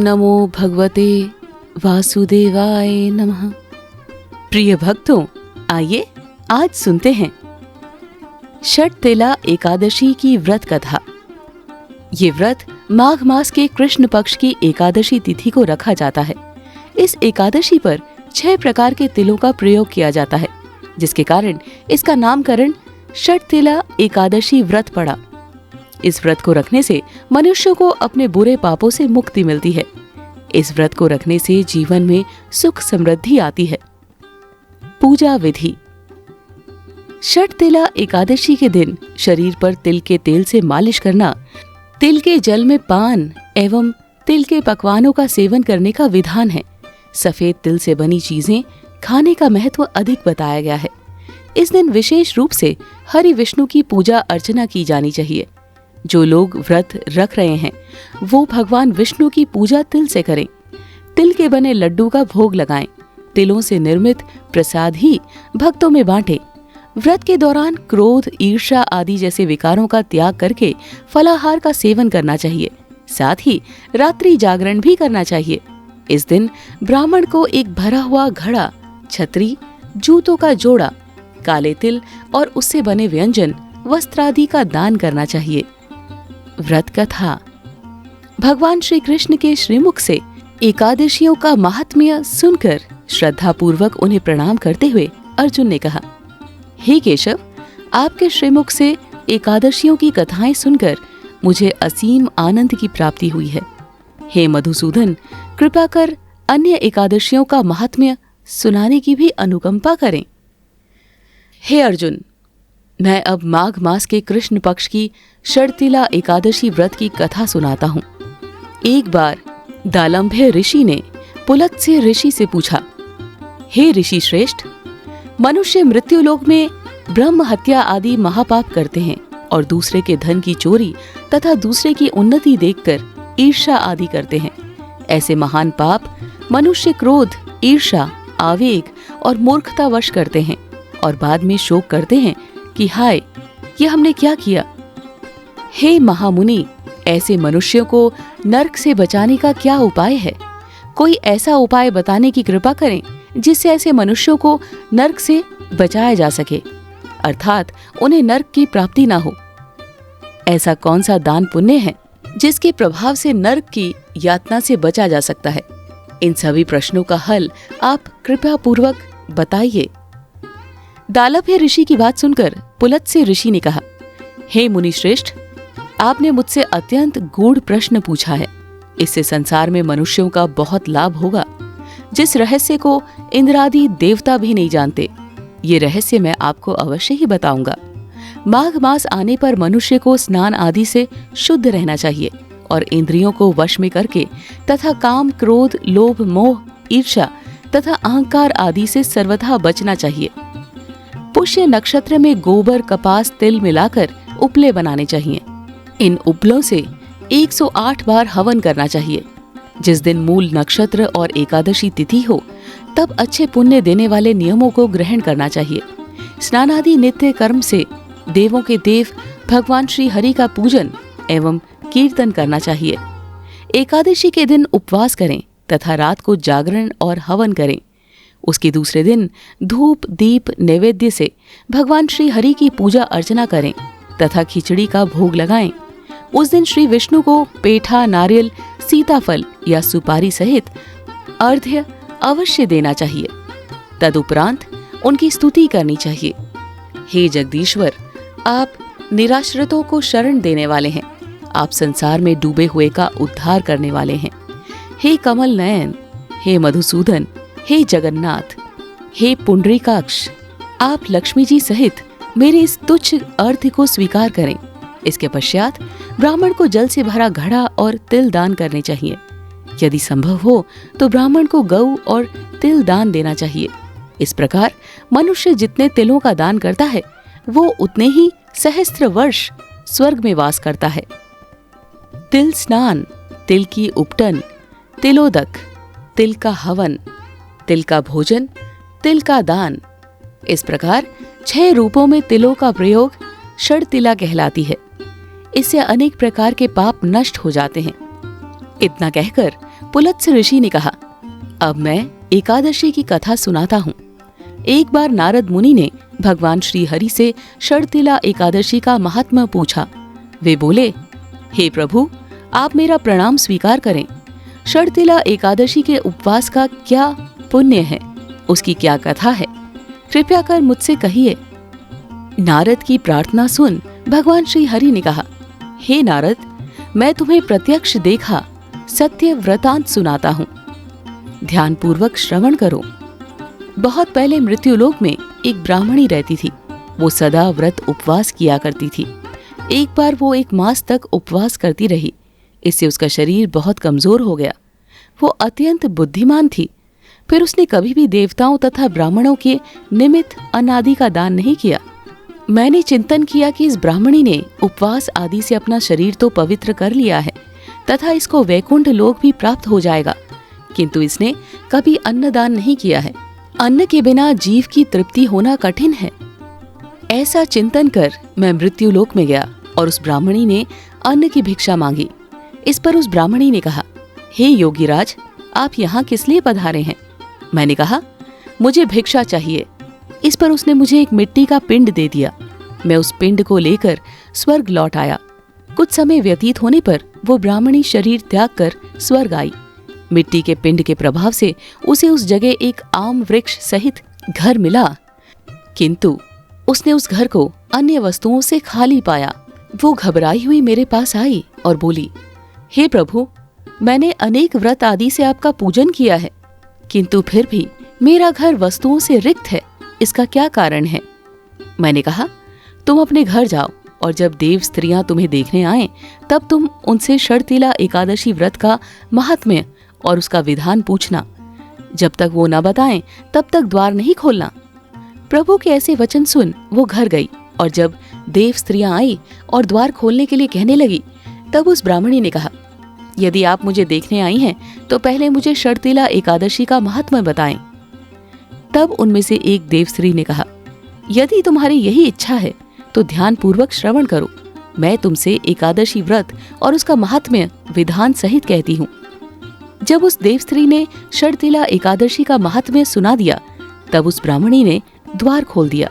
नमो भगवते वासुदेवाय नमः। प्रिय भक्तों, आइए आज सुनते हैं षटतिला एकादशी की व्रत कथा। ये व्रत माघ मास के कृष्ण पक्ष की एकादशी तिथि को रखा जाता है। इस एकादशी पर 6 प्रकार के तिलों का प्रयोग किया जाता है, जिसके कारण इसका नामकरण षटतिला एकादशी व्रत पड़ा। इस व्रत को रखने से मनुष्य को अपने बुरे पापों से मुक्ति मिलती है। इस व्रत को रखने से जीवन में सुख समृद्धि आती है। पूजा विधि। षटतिला एकादशी के दिन शरीर पर तिल के तेल से मालिश करना, तिल के जल में पान एवं तिल के पकवानों का सेवन करने का विधान है। सफेद तिल से बनी चीजें खाने का महत्व अधिक बताया गया है। इस दिन विशेष रूप से हरि विष्णु की पूजा अर्चना की जानी चाहिए। जो लोग व्रत रख रहे हैं वो भगवान विष्णु की पूजा तिल से करें। तिल के बने लड्डू का भोग लगाएं। तिलों से निर्मित प्रसाद ही भक्तों में बांटें। व्रत के दौरान क्रोध, ईर्ष्या आदि जैसे विकारों का त्याग करके फलाहार का सेवन करना चाहिए। साथ ही रात्रि जागरण भी करना चाहिए। इस दिन ब्राह्मण को एक भरा हुआ घड़ा, छतरी, जूतों का जोड़ा, काले तिल और उससे बने व्यंजन, वस्त्र आदि का दान करना चाहिए। व्रत कथा। भगवान श्री कृष्ण के श्रीमुख से एकादशियों का महात्म्य सुनकर श्रद्धा पूर्वक उन्हें प्रणाम करते हुए अर्जुन ने कहा, हे केशव, आपके श्रीमुख से एकादशियों की कथाएं सुनकर मुझे असीम आनंद की प्राप्ति हुई है। हे मधुसूदन, कृपा कर अन्य एकादशियों का महात्म्य सुनाने की भी अनुकंपा करें। हे अर्जुन, मैं अब माघ मास के कृष्ण पक्ष की षटतिला एकादशी व्रत की कथा सुनाता हूँ। एक बार दालंभ्य ऋषि ने पुलत्स्य ऋषि से पूछा, हे ऋषि श्रेष्ठ, मनुष्य मृत्युलोक में ब्रह्म हत्या आदि महापाप करते हैं और दूसरे के धन की चोरी तथा दूसरे की उन्नति देखकर ईर्ष्या आदि करते हैं। ऐसे महान पाप मनुष्य क्रोध, ईर्ष्या, आवेग और मूर्खतावश करते हैं और बाद में शोक करते हैं कि हाय, ये हमने क्या किया। हे महामुनि, ऐसे मनुष्यों को नरक से बचाने का क्या उपाय है? कोई ऐसा उपाय बताने की कृपा करें जिससे ऐसे मनुष्यों को नरक से बचाया जा सके, अर्थात उन्हें नरक की प्राप्ति ना हो। ऐसा कौन सा दान पुण्य है जिसके प्रभाव से नरक की यातना से बचा जा सकता है? इन सभी प्रश्नों का हल आप कृपया पूर्वक बताइए। दालभ्य ऋषि की बात सुनकर पुलत्स्य ऋषि ने कहा, हे मुनि श्रेष्ठ, आपने मुझसे अत्यंत गूढ़ प्रश्न पूछा है। इससे संसार में मनुष्यों का बहुत लाभ होगा, जिस रहस्य को इंद्रादि देवता भी नहीं जानते। ये रहस्य मैं आपको अवश्य ही बताऊंगा। माघ मास आने पर मनुष्य को स्नान आदि से शुद्ध रहना चाहिए और इंद्रियों को वश में करके तथा काम, क्रोध, लोभ, मोह, ईर्ष्या तथा अहंकार आदि से सर्वथा बचना चाहिए। पुष्य नक्षत्र में गोबर, कपास, तिल मिलाकर उपले बनाने चाहिए। इन उपलों से 108 बार हवन करना चाहिए। जिस दिन मूल नक्षत्र और एकादशी तिथि हो तब अच्छे पुण्य देने वाले नियमों को ग्रहण करना चाहिए। स्नान आदि नित्य कर्म से देवों के देव भगवान श्री हरि का पूजन एवं कीर्तन करना चाहिए। एकादशी के दिन उपवास करें तथा रात को जागरण और हवन करें। उसके दूसरे दिन धूप, दीप, नैवेद्य से भगवान श्री हरि की पूजा अर्चना करें तथा खिचड़ी का भोग लगाएं। उस दिन श्री विष्णु को पेठा, नारियल, सीताफल या सुपारी सहित अर्घ्य अवश्य देना चाहिए। तदुपरांत उनकी स्तुति करनी चाहिए। हे जगदीश्वर, आप निराश्रितों को शरण देने वाले हैं। आप संसार में डूबे हुए का उद्धार करने वाले हैं। हे कमल नयन, हे मधुसूदन, हे जगन्नाथ, हे पुंडरीकाक्ष, आप लक्ष्मी जी सहित मेरे इस तुच्छ अर्थ को स्वीकार करें। इसके पश्चात ब्राह्मण को जल से भरा घड़ा और तिल दान करने चाहिए। यदि संभव हो तो ब्राह्मण को गऊ और तिल दान देना चाहिए। इस प्रकार मनुष्य जितने तिलों का दान करता है वो उतने ही सहस्त्र वर्ष स्वर्ग में वास करता है। तिल स्नान, तिल की उपटन, तिलोदक, तिल का हवन, तिल का भोजन, तिल का दान, इस प्रकार 6 रूपों में तिलों का प्रयोग षटतिला कहलाती है। इससे अनेक प्रकार के पाप नष्ट हो जाते हैं। इतना कहकर पुलत्स्य ऋषि ने कहा, अब मैं एकादशी की कथा सुनाता हूँ। एक बार नारद मुनि ने भगवान श्री हरि से शर्तिला एकादशी का महात्म्य पूछा। वे बोले, हे प्रभु, आप मेरा प्रणाम स्वीकार करें। शर्तिला एकादशी के उपवास का क्या पुण्य है, उसकी क्या कथा है, कृपया कर मुझसे कहिए। नारद की प्रार्थना सुन भगवान श्री हरि ने कहा, हे नारद, मैं तुम्हें प्रत्यक्ष देखा सत्य वृतांत सुनाता हूँ, ध्यान पूर्वक श्रवण करो। बहुत पहले मृत्युलोक में एक ब्राह्मणी रहती थी। वो सदा व्रत उपवास किया करती थी। एक बार वो 1 मास तक उपवास करती रही। इससे उसका शरीर बहुत कमजोर हो गया। वो अत्यंत बुद्धिमान थी। फिर उसने कभी भी देवताओं तथा ब्राह्मणों के निमित्त अन्न आदि का दान नहीं किया। मैंने चिंतन किया कि इस ब्राह्मणी ने उपवास आदि से अपना शरीर तो पवित्र कर लिया है तथा इसको वैकुंठ लोक भी प्राप्त हो जाएगा, किंतु इसने कभी अन्न दान नहीं किया है। अन्न के बिना जीव की तृप्ति होना कठिन है। ऐसा चिंतन कर मैं मृत्यु लोक में गया और उस ब्राह्मणी ने अन्न की भिक्षा मांगी। इस पर उस ब्राह्मणी ने कहा, हे योगीराज, आप यहाँ किस लिए पधारे हैं? मैंने कहा, मुझे भिक्षा चाहिए। इस पर उसने मुझे एक मिट्टी का पिंड दे दिया। मैं उस पिंड को लेकर स्वर्ग लौट आया। कुछ समय व्यतीत होने पर वो ब्राह्मणी शरीर त्याग कर स्वर्ग आई। मिट्टी के पिंड के प्रभाव से उसे उस जगह एक आम वृक्ष सहित घर मिला, किंतु उसने उस घर को अन्य वस्तुओं से खाली पाया। वो घबराई हुई मेरे पास आई और बोली, हे प्रभु, मैंने अनेक व्रत आदि से आपका पूजन किया है, किंतु फिर भी मेरा घर वस्तुओं से रिक्त है। इसका क्या कारण है? मैंने कहा, तुम अपने घर जाओ और जब देव स्त्रियां तुम्हें देखने आए तब तुम उनसे शर्तिला एकादशी व्रत का महात्म्य और उसका विधान पूछना। जब तक वो न बताएं तब तक द्वार नहीं खोलना। प्रभु के ऐसे वचन सुन वो घर गई और जब देव स्त्रियां आई और द्वार खोलने के लिए कहने लगी, तब उस ब्राह्मणी ने कहा, यदि आप मुझे देखने आई हैं तो पहले मुझे शर्तिला एकादशी का महात्म्य बताएं। तब उनमें से एक देव स्त्री ने कहा, यदि तुम्हारी यही इच्छा है तो ध्यान पूर्वक श्रवण करो। मैं तुमसे एकादशी व्रत और उसका महात्म्य विधान सहित कहती हूँ। जब उस देव स्त्री ने शर्तिला एकादशी का महात्म्य सुना दिया तब उस ब्राह्मणी ने द्वार खोल दिया।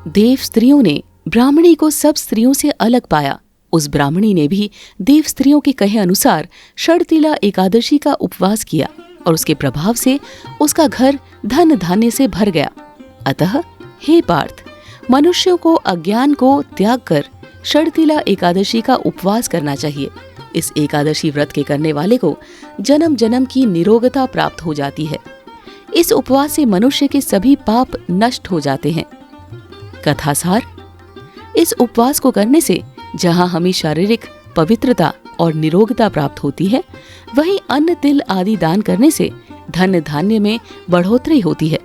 देव स्त्रियों ने ब्राह्मणी को सब स्त्रियों से अलग पाया। उस ब्राह्मणी ने भी देव स्त्रियों के कहे अनुसार शर्तिला एकादशी का उपवास किया और उसके प्रभाव से उसका घर धन धान्य से भर गया। अतः हे पार्थ, मनुष्यों को अज्ञान को त्याग कर शर्तिला एकादशी का उपवास करना चाहिए। इस एकादशी व्रत के करने वाले को जन्म जन्म की निरोगता प्राप्त हो जाती है। इस उपवास से मनुष्य के सभी पाप नष्ट हो जाते हैं। कथासार, इस उपवास को करने से जहाँ हमें शारीरिक पवित्रता और निरोगता प्राप्त होती है, वहीं अन्न तिल आदि दान करने से धन धान्य में बढ़ोतरी होती है।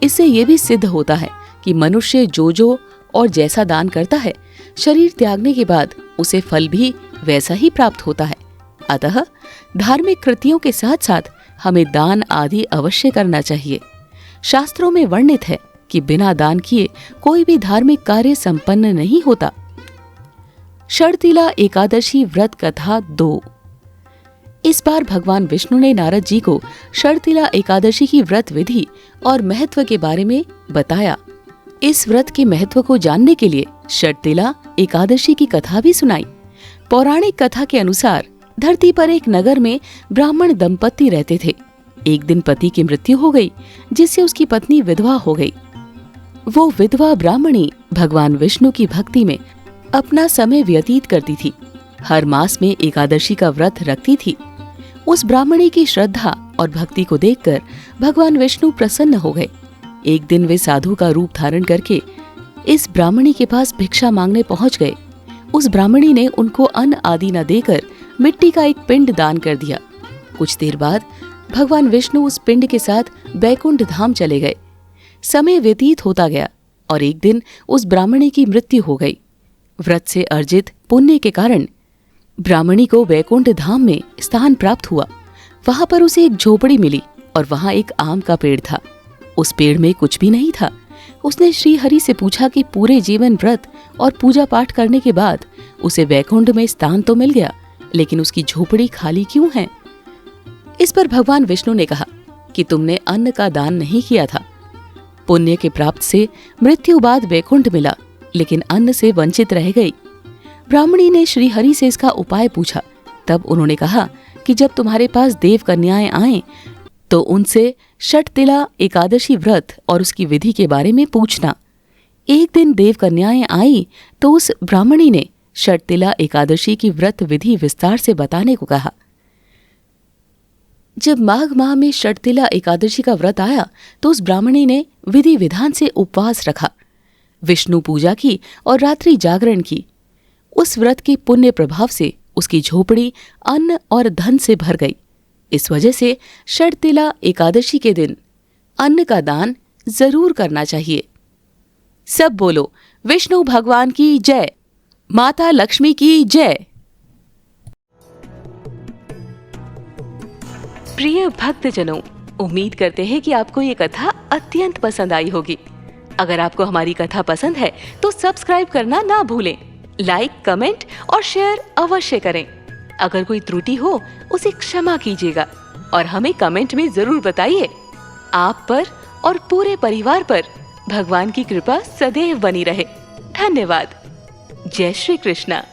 इससे ये भी सिद्ध होता है कि मनुष्य जो और जैसा दान करता है, शरीर त्यागने के बाद उसे फल भी वैसा ही प्राप्त होता है। अतः धार्मिक कृतियों के साथ साथ हमें दान आदि अवश्य करना चाहिए। शास्त्रों में वर्णित है कि बिना दान किए कोई भी धार्मिक कार्य संपन्न नहीं होता। शर्तिला एकादशी व्रत कथा 2। इस बार भगवान विष्णु ने नारद जी को शर्तिला एकादशी की व्रत विधि और महत्व के बारे में बताया। इस व्रत के महत्व को जानने के लिए शर्तिला एकादशी की कथा भी सुनाई। पौराणिक कथा के अनुसार धरती पर एक नगर में ब्राह्मण दंपति रहते थे। एक दिन पति की मृत्यु हो गई, जिससे उसकी पत्नी विधवा हो गई। वो विधवा ब्राह्मणी भगवान विष्णु की भक्ति में अपना समय व्यतीत करती थी। हर मास में एकादशी का व्रत रखती थी। उस ब्राह्मणी की श्रद्धा और भक्ति को देखकर भगवान विष्णु प्रसन्न हो गए। एक दिन वे साधु का रूप धारण करके इस ब्राह्मणी के पास भिक्षा मांगने पहुंच गए। उस ब्राह्मणी ने उनको अन्न आदि न देकर मिट्टी का एक पिंड दान कर दिया। कुछ देर बाद भगवान विष्णु उस पिंड के साथ बैकुंठ धाम चले गए। समय व्यतीत होता गया और एक दिन उस ब्राह्मणी की मृत्यु हो गई। व्रत से अर्जित पुण्य के कारण ब्राह्मणी को वैकुंठ धाम में स्थान प्राप्त हुआ। वहां पर उसे एक झोपड़ी मिली और वहां एक आम का पेड़ था। उस पेड़ में कुछ भी नहीं था। उसने श्री हरि से पूछा कि पूरे जीवन व्रत और पूजा पाठ करने के बाद उसे वैकुंठ में स्थान तो मिल गया, लेकिन उसकी झोपड़ी खाली क्यों है? इस पर भगवान विष्णु ने कहा कि तुमने अन्न का दान नहीं किया था। पुण्य के प्राप्त से मृत्यु बाद वैकुंठ मिला, लेकिन अन्न से वंचित रह गई। ब्राह्मणी ने श्री हरि से इसका उपाय पूछा। तब उन्होंने कहा कि जब तुम्हारे पास देव कन्याएं आएं तो उनसे षटतिला एकादशी व्रत और उसकी विधि के बारे में पूछना। एक दिन देव कन्याएं आई तो उस ब्राह्मणी ने षटतिला एकादशी की व्रत विधि विस्तार से बताने को कहा। जब माघ माह में षटतिला एकादशी का व्रत आया तो उस ब्राह्मणी ने विधि विधान से उपवास रखा, विष्णु पूजा की और रात्रि जागरण की। उस व्रत के पुण्य प्रभाव से उसकी झोपड़ी अन्न और धन से भर गई। इस वजह से षटतिला एकादशी के दिन अन्न का दान जरूर करना चाहिए। सब बोलो विष्णु भगवान की जय, माता लक्ष्मी की जय। प्रिय भक्तजनों, उम्मीद करते हैं कि आपको ये कथा अत्यंत पसंद आई होगी। अगर आपको हमारी कथा पसंद है तो सब्सक्राइब करना ना भूलें, लाइक, कमेंट और शेयर अवश्य करें। अगर कोई त्रुटि हो उसे क्षमा कीजिएगा और हमें कमेंट में जरूर बताइए। आप पर और पूरे परिवार पर भगवान की कृपा सदैव बनी रहे। धन्यवाद। जय श्री कृष्णा।